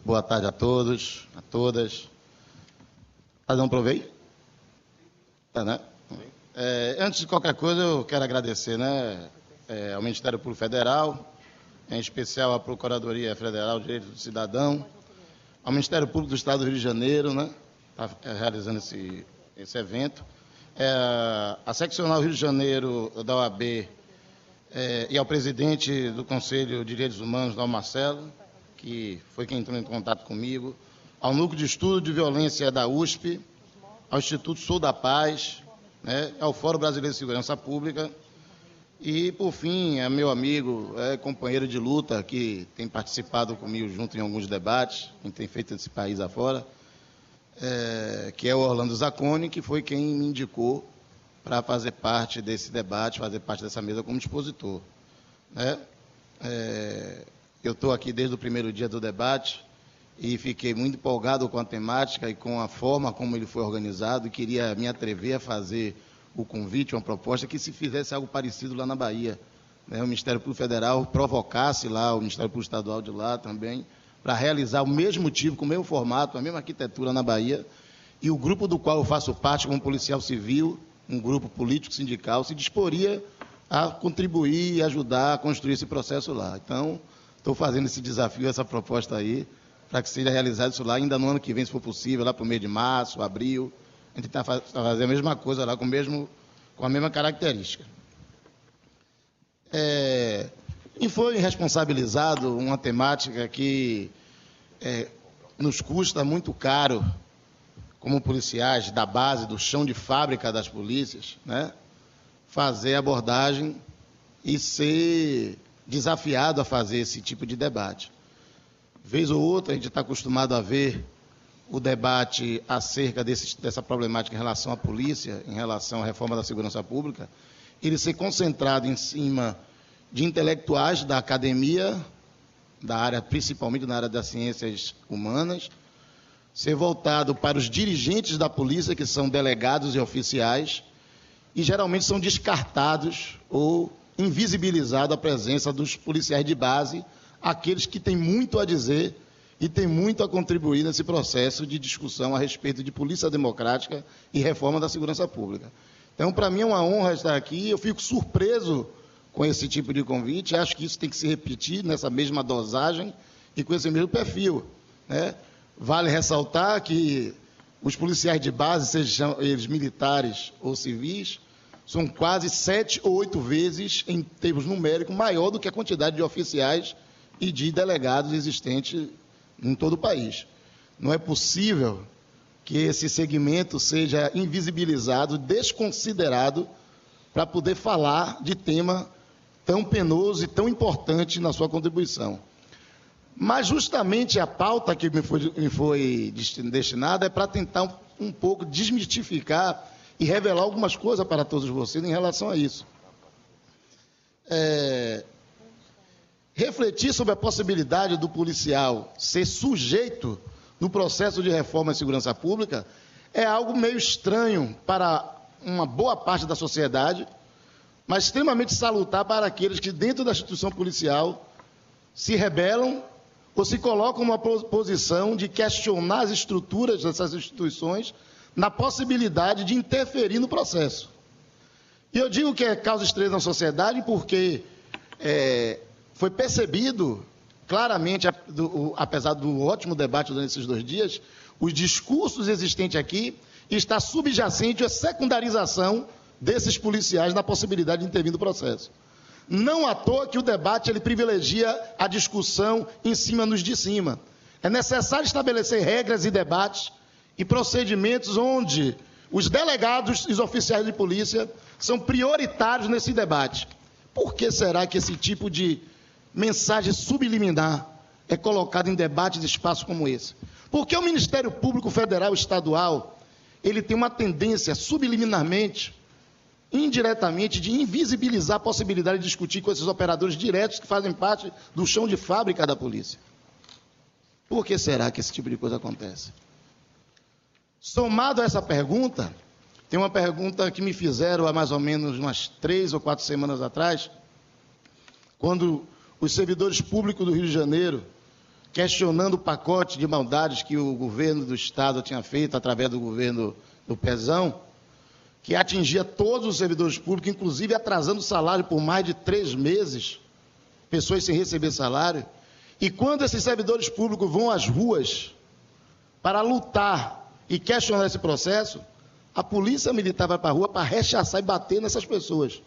Boa tarde a todos, a todas. Tá dando para ouvir? Tá, né? Antes de qualquer coisa, eu quero agradecer, né, ao Ministério Público Federal, em especial à Procuradoria Federal de Direitos do Cidadão, ao Ministério Público do Estado do Rio de Janeiro, né, tá realizando esse evento, a Seccional Rio de Janeiro da OAB e ao presidente do Conselho de Direitos Humanos, Dom Marcelo, que foi quem entrou em contato comigo, ao Núcleo de Estudo de Violência da USP, ao Instituto Sou da Paz, né, ao Fórum Brasileiro de Segurança Pública e, por fim, a meu amigo, companheiro de luta, que tem participado comigo junto em alguns debates, que tem feito esse país afora, que é o Orlando Zacconi, que foi quem me indicou para fazer parte desse debate, fazer parte dessa mesa como expositor, né? Eu estou aqui desde o primeiro dia do debate e fiquei muito empolgado com a temática e com a forma como ele foi organizado e queria me atrever a fazer o convite, uma proposta que se fizesse algo parecido lá na Bahia, né? O Ministério Público Federal provocasse lá, o Ministério Público Estadual de lá também, para realizar o mesmo tipo, com o mesmo formato, a mesma arquitetura na Bahia, e o grupo do qual eu faço parte como policial civil, um grupo político-sindical, se disporia a contribuir e ajudar a construir esse processo lá. Então, estou fazendo esse desafio, essa proposta aí, para que seja realizado isso lá, ainda no ano que vem, se for possível, lá para o mês de março, abril. A gente está fazendo a mesma coisa lá, com a mesma característica. E foi responsabilizado uma temática que nos custa muito caro, como policiais da base, do chão de fábrica das polícias, né, fazer abordagem e ser desafiado a fazer esse tipo de debate. Vez ou outra, a gente está acostumado a ver o debate acerca dessa problemática em relação à polícia, em relação à reforma da segurança pública, ele ser concentrado em cima de intelectuais da academia, da área, principalmente na área das ciências humanas, ser voltado para os dirigentes da polícia, que são delegados e oficiais, e geralmente são descartados ou invisibilizados a presença dos policiais de base, aqueles que têm muito a dizer e têm muito a contribuir nesse processo de discussão a respeito de polícia democrática e reforma da segurança pública. Então, para mim é uma honra estar aqui, eu fico surpreso com esse tipo de convite, acho que isso tem que se repetir nessa mesma dosagem e com esse mesmo perfil, né? Vale ressaltar que os policiais de base, sejam eles militares ou civis, são quase 7 ou 8 vezes, em termos numéricos, maior do que a quantidade de oficiais e de delegados existentes em todo o país. Não é possível que esse segmento seja invisibilizado, desconsiderado, para poder falar de tema tão penoso e tão importante na sua contribuição. Mas justamente a pauta que me foi destinada é para tentar um pouco desmistificar e revelar algumas coisas para todos vocês em relação a isso. Refletir sobre a possibilidade do policial ser sujeito no processo de reforma e segurança pública é algo meio estranho para uma boa parte da sociedade, mas extremamente salutar para aqueles que, dentro da instituição policial, se rebelam ou se colocam numa posição de questionar as estruturas dessas instituições na possibilidade de interferir no processo. E eu digo que é causa estranha na sociedade porque foi percebido claramente, apesar do ótimo debate durante esses 2 dias, os discursos existentes aqui está subjacente à secundarização desses policiais na possibilidade de intervir no processo. Não à toa que o debate ele privilegia a discussão em cima nos de cima. É necessário estabelecer regras e debates e procedimentos onde os delegados e os oficiais de polícia são prioritários nesse debate. Por que será que esse tipo de mensagem subliminar é colocado em debates de espaços como esse? Porque o Ministério Público Federal e Estadual, ele tem uma tendência subliminarmente, indiretamente, de invisibilizar a possibilidade de discutir com esses operadores diretos que fazem parte do chão de fábrica da polícia. Por que será que esse tipo de coisa acontece? Somado a essa pergunta, tem uma pergunta que me fizeram há mais ou menos umas 3 ou 4 semanas atrás, quando os servidores públicos do Rio de Janeiro questionando o pacote de maldades que o governo do Estado tinha feito através do governo do Pezão, que atingia todos os servidores públicos, inclusive atrasando o salário por mais de 3 meses, pessoas sem receber salário. E quando esses servidores públicos vão às ruas para lutar e questionar esse processo, a polícia militar vai para a rua para rechaçar e bater nessas pessoas,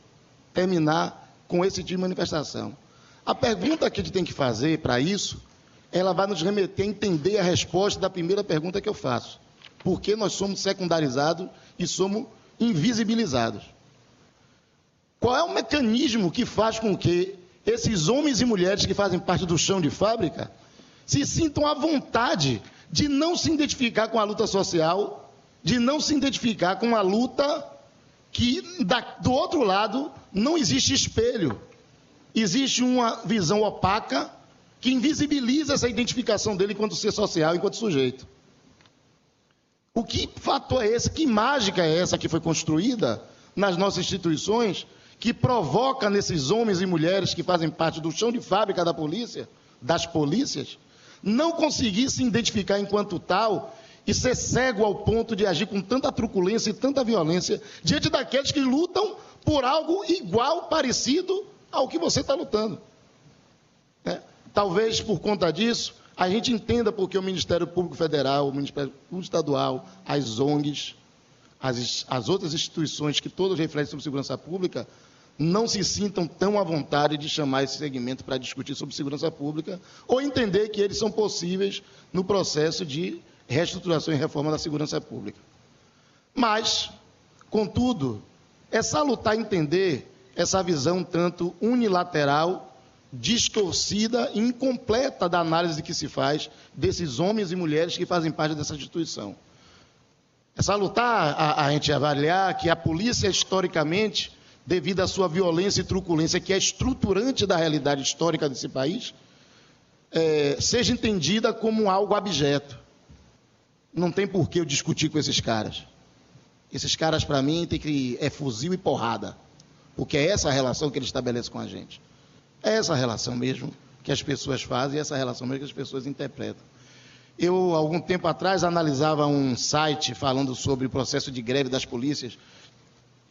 terminar com esse tipo de manifestação. A pergunta que a gente tem que fazer para isso, ela vai nos remeter a entender a resposta da primeira pergunta que eu faço. Por que nós somos secundarizados e somos invisibilizados? Qual é o mecanismo que faz com que esses homens e mulheres que fazem parte do chão de fábrica se sintam à vontade de não se identificar com a luta social, de não se identificar com a luta que, do outro lado, não existe espelho. Existe uma visão opaca que invisibiliza essa identificação dele enquanto ser social, enquanto sujeito. O que fator é esse? Que mágica é essa que foi construída nas nossas instituições, que provoca nesses homens e mulheres que fazem parte do chão de fábrica da polícia, das polícias, não conseguir se identificar enquanto tal e ser cego ao ponto de agir com tanta truculência e tanta violência diante daqueles que lutam por algo igual, parecido ao que você está lutando. Talvez por conta disso, a gente entenda porque o Ministério Público Federal, o Ministério Público Estadual, as ONGs, as outras instituições que todas refletem sobre segurança pública, não se sintam tão à vontade de chamar esse segmento para discutir sobre segurança pública ou entender que eles são possíveis no processo de reestruturação e reforma da segurança pública. Mas, contudo, é salutar entender essa visão tanto unilateral, distorcida e incompleta da análise que se faz desses homens e mulheres que fazem parte dessa instituição. É salutar a gente avaliar que a polícia, historicamente, devido à sua violência e truculência, que é estruturante da realidade histórica desse país, seja entendida como algo abjeto. Não tem por que eu discutir com esses caras. Esses caras, para mim, é fuzil e porrada, porque é essa a relação que eles estabelecem com a gente. É essa relação mesmo que as pessoas fazem, é essa relação mesmo que as pessoas interpretam. Eu, algum tempo atrás, analisava um site falando sobre o processo de greve das polícias,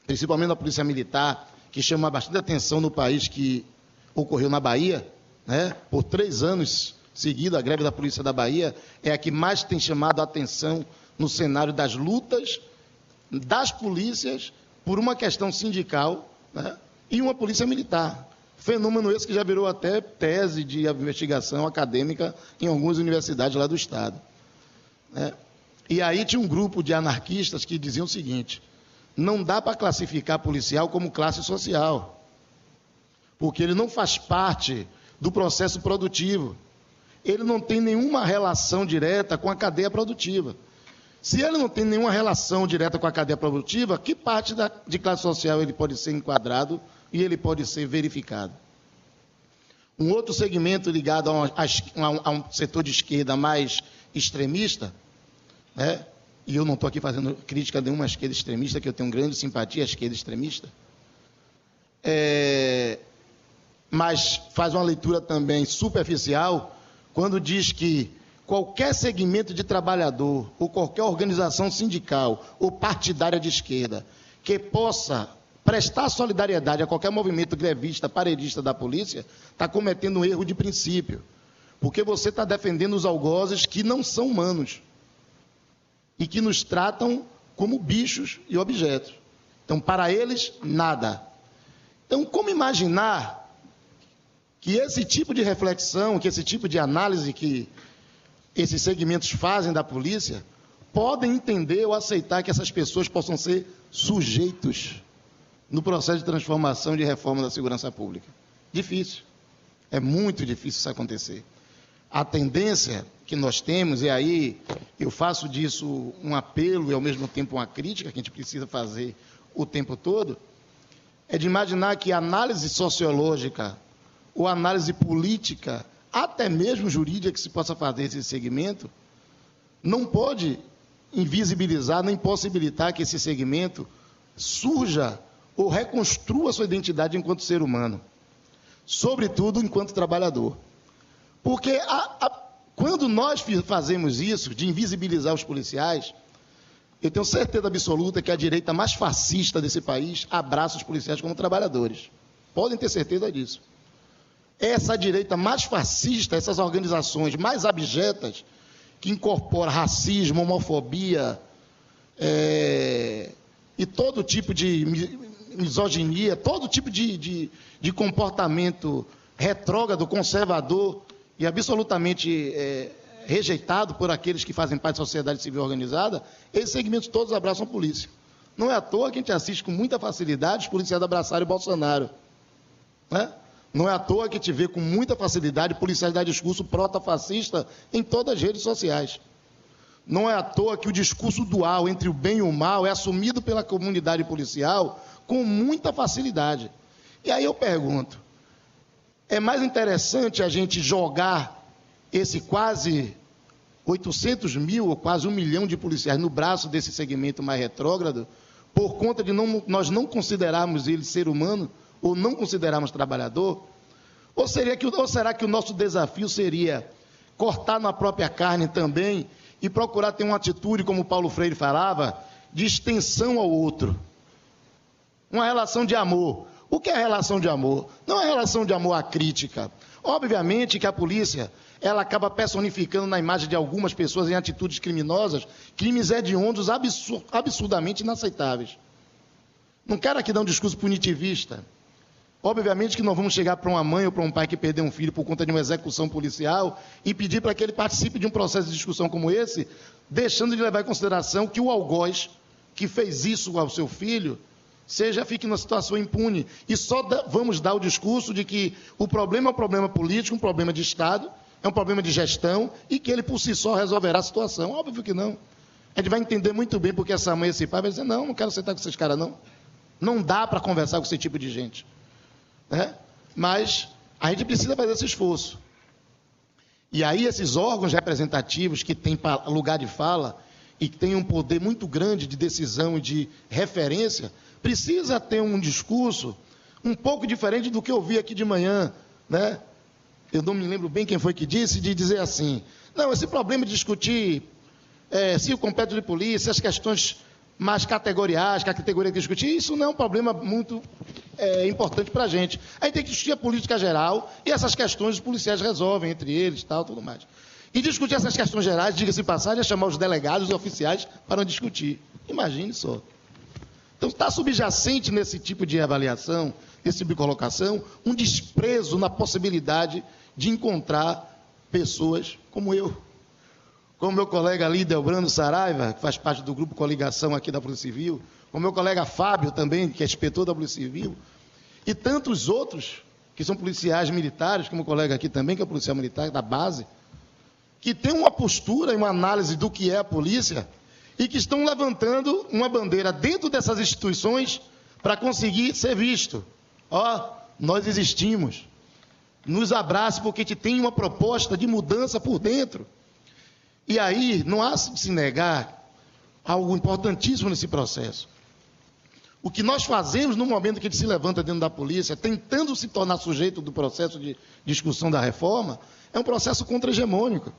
principalmente da Polícia Militar, que chama bastante atenção no país, que ocorreu na Bahia, né? Por 3 anos seguidos, a greve da Polícia da Bahia é a que mais tem chamado a atenção no cenário das lutas das polícias por uma questão sindical, né? E uma polícia militar. Fenômeno esse que já virou até tese de investigação acadêmica em algumas universidades lá do Estado. E aí tinha um grupo de anarquistas que diziam o seguinte: não dá para classificar policial como classe social, porque ele não faz parte do processo produtivo. Ele não tem nenhuma relação direta com a cadeia produtiva. Se ele não tem nenhuma relação direta com a cadeia produtiva, que parte de classe social ele pode ser enquadrado e ele pode ser verificado? Um outro segmento ligado a um setor de esquerda mais extremista, né? E eu não estou aqui fazendo crítica a nenhuma esquerda extremista, que eu tenho grande simpatia à esquerda extremista, mas faz uma leitura também superficial quando diz que qualquer segmento de trabalhador ou qualquer organização sindical ou partidária de esquerda que possa prestar solidariedade a qualquer movimento grevista, paredista da polícia, está cometendo um erro de princípio, porque você está defendendo os algozes que não são humanos e que nos tratam como bichos e objetos. Então, para eles, nada. Então, como imaginar que esse tipo de reflexão, que esse tipo de análise que esses segmentos fazem da polícia, podem entender ou aceitar que essas pessoas possam ser sujeitos no processo de transformação e de reforma da segurança pública? Difícil. É muito difícil isso acontecer. A tendência que nós temos, e aí eu faço disso um apelo e ao mesmo tempo uma crítica que a gente precisa fazer o tempo todo, é de imaginar que a análise sociológica ou análise política, até mesmo jurídica que se possa fazer esse segmento, não pode invisibilizar nem possibilitar que esse segmento surja ou reconstrua sua identidade enquanto ser humano, sobretudo enquanto trabalhador. Porque Quando nós fazemos isso, de invisibilizar os policiais, eu tenho certeza absoluta que a direita mais fascista desse país abraça os policiais como trabalhadores. Podem ter certeza disso. Essa direita mais fascista, essas organizações mais abjetas, que incorporam racismo, homofobia, e todo tipo de misoginia, todo tipo de comportamento retrógrado, conservador e absolutamente rejeitado por aqueles que fazem parte da sociedade civil organizada, esses segmentos todos abraçam a polícia. Não é à toa que a gente assiste com muita facilidade os policiais abraçarem o Bolsonaro. Né? Não é à toa que a gente vê com muita facilidade policiais dar discurso protafascista em todas as redes sociais. Não é à toa que o discurso dual entre o bem e o mal é assumido pela comunidade policial com muita facilidade. E aí eu pergunto, é mais interessante a gente jogar esse quase 800 mil, ou quase 1 milhão de policiais no braço desse segmento mais retrógrado, por conta de nós não considerarmos ele ser humano, ou não considerarmos trabalhador? Ou será que o nosso desafio seria cortar na própria carne também e procurar ter uma atitude, como Paulo Freire falava, de extensão ao outro? Uma relação de amor. O que é relação de amor? Não é relação de amor à crítica. Obviamente que a polícia, ela acaba personificando na imagem de algumas pessoas em atitudes criminosas, crimes hediondos absurdamente inaceitáveis. Não quero aqui dar um discurso punitivista. Obviamente que não vamos chegar para uma mãe ou para um pai que perdeu um filho por conta de uma execução policial e pedir para que ele participe de um processo de discussão como esse, deixando de levar em consideração que o algoz que fez isso ao seu filho fique numa situação impune. E só vamos dar o discurso de que o problema é um problema político, um problema de Estado, é um problema de gestão e que ele por si só resolverá a situação. Óbvio que não. A gente vai entender muito bem porque essa mãe e esse pai vai dizer, não quero sentar com esses caras, não. Não dá para conversar com esse tipo de gente. Mas a gente precisa fazer esse esforço. E aí esses órgãos representativos que têm lugar de fala e que têm um poder muito grande de decisão e de referência, precisa ter um discurso um pouco diferente do que eu vi aqui de manhã, né? Eu não me lembro bem quem foi que disse, de dizer assim, não, esse problema de discutir se o completo de polícia, as questões mais categoriais, que a categoria que discutir, isso não é um problema muito importante para a gente. A gente tem que discutir a política geral e essas questões os policiais resolvem entre eles, tudo mais. E discutir essas questões gerais, diga-se passagem, é chamar os delegados e oficiais para discutir. Imagine só. Então, está subjacente nesse tipo de avaliação, nesse tipo de colocação, um desprezo na possibilidade de encontrar pessoas como eu. Como meu colega ali, Delbrando Saraiva, que faz parte do grupo Coligação aqui da Polícia Civil, como meu colega Fábio também, que é inspetor da Polícia Civil, e tantos outros, que são policiais militares, como o colega aqui também, que é policial militar da base, que tem uma postura e uma análise do que é a polícia, e que estão levantando uma bandeira dentro dessas instituições para conseguir ser visto. Nós existimos. Nos abrace, porque a gente tem uma proposta de mudança por dentro. E aí, não há de se negar algo importantíssimo nesse processo. O que nós fazemos no momento que a gente se levanta dentro da polícia, tentando se tornar sujeito do processo de discussão da reforma, é um processo contra-hegemônico.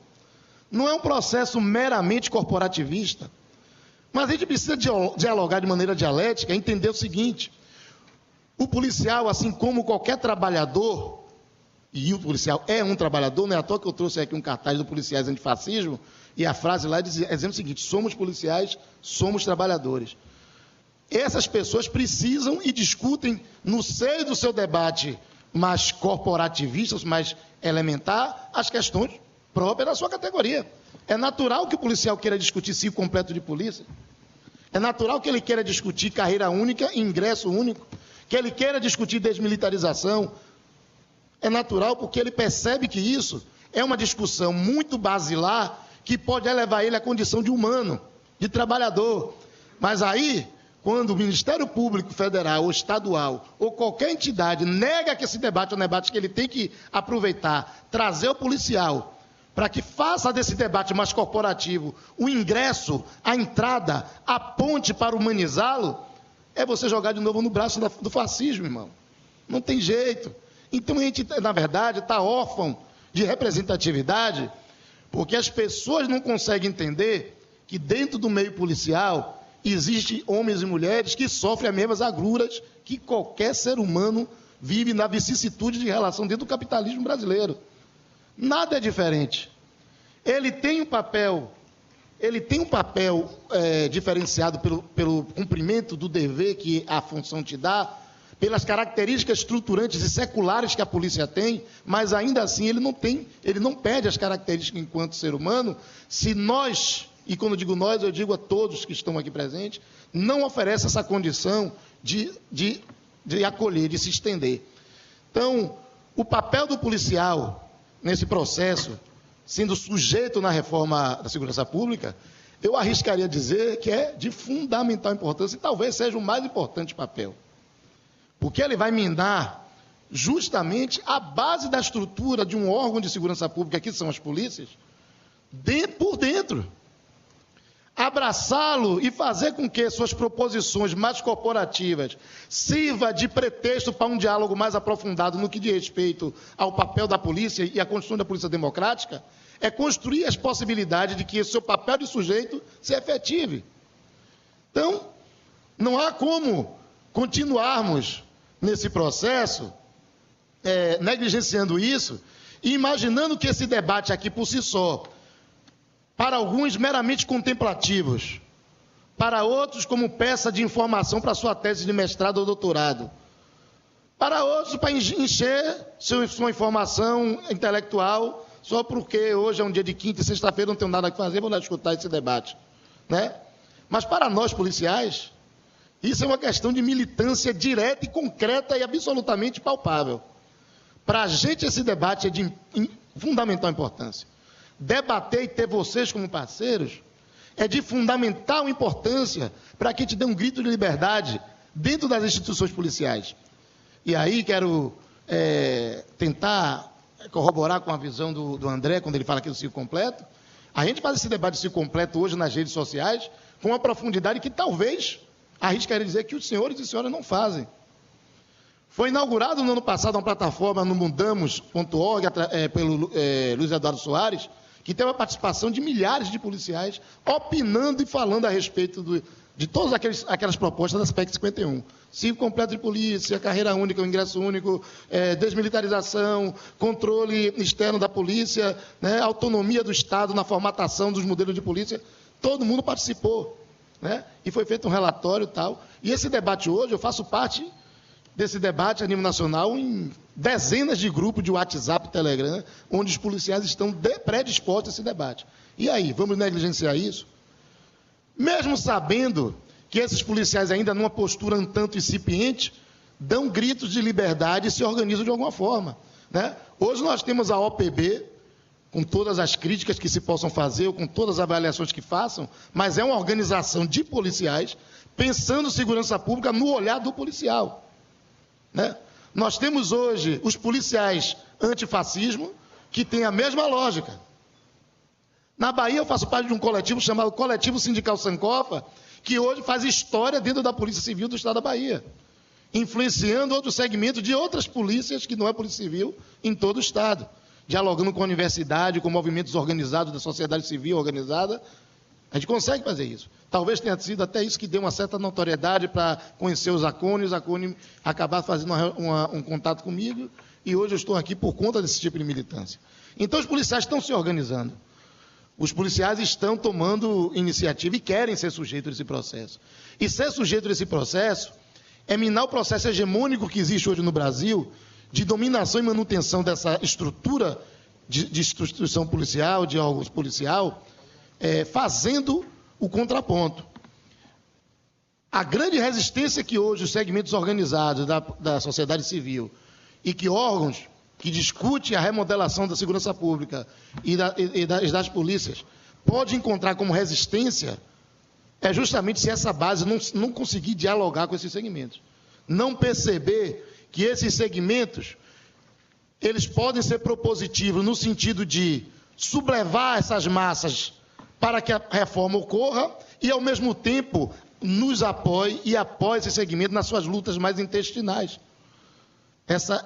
Não é um processo meramente corporativista. Mas a gente precisa dialogar de maneira dialética, entender o seguinte, o policial, assim como qualquer trabalhador, e o policial é um trabalhador, não é à toa que eu trouxe aqui um cartaz do Policiais Antifascismo, e a frase lá dizendo o seguinte, somos policiais, somos trabalhadores. Essas pessoas precisam e discutem no seio do seu debate mais corporativista, mais elementar, as questões próprias da sua categoria. É natural que o policial queira discutir ciclo completo de polícia. É natural que ele queira discutir carreira única, ingresso único, que ele queira discutir desmilitarização. É natural porque ele percebe que isso é uma discussão muito basilar que pode elevar ele à condição de humano, de trabalhador. Mas aí, quando o Ministério Público Federal ou Estadual ou qualquer entidade nega que esse debate é um debate que ele tem que aproveitar, trazer o policial para que faça desse debate mais corporativo o ingresso, a entrada, a ponte para humanizá-lo, é você jogar de novo no braço do fascismo, irmão. Não tem jeito. Então a gente, na verdade, está órfão de representatividade, Porque as pessoas não conseguem entender que dentro do meio policial existem homens e mulheres que sofrem as mesmas agruras que qualquer ser humano vive na vicissitude de relação dentro do capitalismo brasileiro. Nada é diferente. Ele tem um papel diferenciado pelo cumprimento do dever que a função te dá, pelas características estruturantes e seculares que a polícia tem, mas ainda assim ele não perde as características enquanto ser humano, se nós, e quando eu digo nós, eu digo a todos que estão aqui presentes, não oferece essa condição de acolher, de se estender. Então, o papel do policial nesse processo, sendo sujeito na reforma da segurança pública, eu arriscaria dizer que é de fundamental importância e talvez seja o mais importante papel. Porque ele vai minar justamente a base da estrutura de um órgão de segurança pública, que são as polícias, por dentro. Abraçá-lo e fazer com que suas proposições mais corporativas sirva de pretexto para um diálogo mais aprofundado no que diz respeito ao papel da polícia e à construção da polícia democrática, é construir as possibilidades de que esse seu papel de sujeito se efetive. Então, não há como continuarmos nesse processo, negligenciando isso, e imaginando que esse debate aqui por si só, para alguns meramente contemplativos, para outros como peça de informação para sua tese de mestrado ou doutorado, para outros para encher sua informação intelectual, só porque hoje é um dia de quinta e sexta-feira, não tenho nada a fazer, vou lá escutar esse debate, né? Mas para nós policiais, isso é uma questão de militância direta e concreta e absolutamente palpável. Para a gente esse debate é de fundamental importância. Debater e ter vocês como parceiros é de fundamental importância para que a gente dê um grito de liberdade dentro das instituições policiais. E aí quero tentar corroborar com a visão do André, quando ele fala aqui do ciclo completo. A gente faz esse debate de ciclo completo hoje nas redes sociais com uma profundidade que talvez arriscaria dizer que os senhores e senhoras não fazem. Foi inaugurado no ano passado uma plataforma no mudamos.org pelo Luiz Eduardo Soares, que tem uma participação de milhares de policiais opinando e falando a respeito de todas aquelas propostas da PEC 51. Ciclo completo de polícia, carreira única, ingresso único, desmilitarização, controle externo da polícia, né, autonomia do Estado na formatação dos modelos de polícia. Todo mundo participou, né, e foi feito um relatório e tal. E esse debate hoje, eu faço parte desse debate a nível nacional em dezenas de grupos de WhatsApp e Telegram, onde os policiais estão predispostos a esse debate. E aí, vamos negligenciar isso? Mesmo sabendo que esses policiais ainda numa postura um tanto incipiente, dão gritos de liberdade e se organizam de alguma forma, né? Hoje nós temos a OPB, com todas as críticas que se possam fazer, ou com todas as avaliações que façam, mas é uma organização de policiais pensando segurança pública no olhar do policial, né? Nós temos hoje os policiais antifascismo, que têm a mesma lógica. Na Bahia, eu faço parte de um coletivo chamado Coletivo Sindical Sankofa, que hoje faz história dentro da Polícia Civil do Estado da Bahia, influenciando outros segmentos de outras polícias, que não é Polícia Civil, em todo o Estado, dialogando com a universidade, com movimentos organizados da sociedade civil organizada. A gente consegue fazer isso. Talvez tenha sido até isso que deu uma certa notoriedade para conhecer o Zacone acabar fazendo um contato comigo, e hoje eu estou aqui por conta desse tipo de militância. Então, os policiais estão se organizando. Os policiais estão tomando iniciativa e querem ser sujeitos a esse processo. E ser sujeito a esse processo é minar o processo hegemônico que existe hoje no Brasil, de dominação e manutenção dessa estrutura de instituição policial, de órgãos policial, fazendo o contraponto. A grande resistência que hoje os segmentos organizados da sociedade civil e que órgãos que discutem a remodelação da segurança pública e das polícias pode encontrar como resistência é justamente se essa base não conseguir dialogar com esses segmentos. Não perceber que esses segmentos eles podem ser propositivos no sentido de sublevar essas massas para que a reforma ocorra e, ao mesmo tempo, nos apoie e apoie esse segmento nas suas lutas mais intestinais.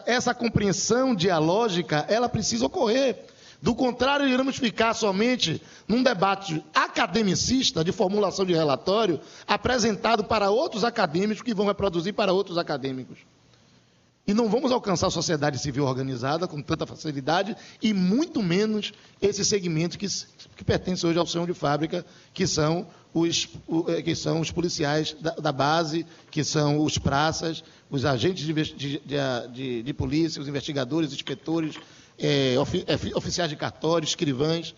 Essa compreensão dialógica, ela precisa ocorrer. Do contrário, iremos ficar somente num debate academicista, de formulação de relatório, apresentado para outros acadêmicos que vão reproduzir para outros acadêmicos. E não vamos alcançar a sociedade civil organizada com tanta facilidade, e muito menos esse segmento que pertence hoje ao chão de fábrica, que são os policiais da base, que são os praças, os agentes de polícia, os investigadores, inspetores, oficiais de cartório, escrivães,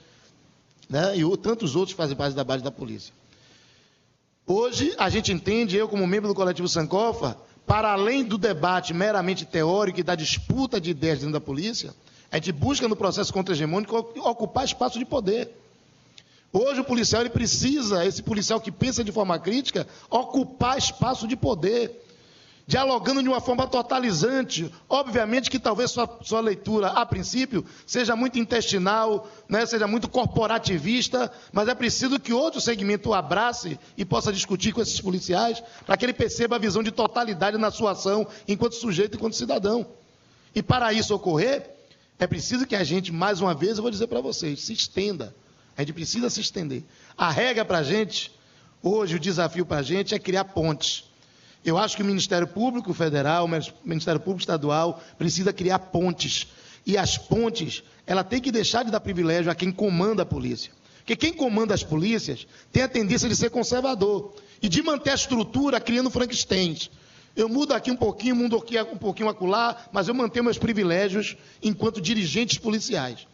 né, e tantos outros que fazem parte da base da polícia. Hoje, a gente entende, eu como membro do coletivo Sankofa, para além do debate meramente teórico e da disputa de ideias dentro da polícia, a gente busca no processo contra-hegemônico ocupar espaço de poder. Hoje o policial ele precisa, esse policial que pensa de forma crítica, ocupar espaço de poder, dialogando de uma forma totalizante. Obviamente que talvez sua leitura, a princípio, seja muito intestinal, né, seja muito corporativista, mas é preciso que outro segmento o abrace e possa discutir com esses policiais, para que ele perceba a visão de totalidade na sua ação, enquanto sujeito e enquanto cidadão. E para isso ocorrer, é preciso que a gente, mais uma vez, eu vou dizer para vocês, se estenda. A gente precisa se estender. A regra para a gente, hoje, o desafio para a gente é criar pontes. Eu acho que o Ministério Público Federal, o Ministério Público Estadual, precisa criar pontes. E as pontes, ela tem que deixar de dar privilégio a quem comanda a polícia. Porque quem comanda as polícias tem a tendência de ser conservador e de manter a estrutura criando Frankensteins. Eu mudo aqui um pouquinho, mudo aqui um pouquinho acolá, mas eu mantenho meus privilégios enquanto dirigentes policiais.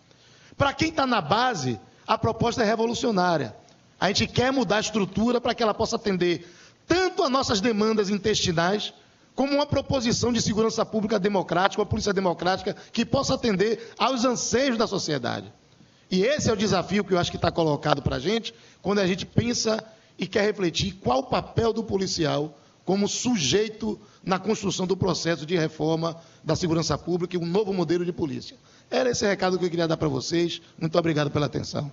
Para quem está na base, a proposta é revolucionária. A gente quer mudar a estrutura para que ela possa atender tanto as nossas demandas intestinais, como uma proposição de segurança pública democrática, uma polícia democrática, que possa atender aos anseios da sociedade. E esse é o desafio que eu acho que está colocado para a gente, quando a gente pensa e quer refletir qual o papel do policial como sujeito na construção do processo de reforma da segurança pública e um novo modelo de polícia. Era esse recado que eu queria dar para vocês. Muito obrigado pela atenção.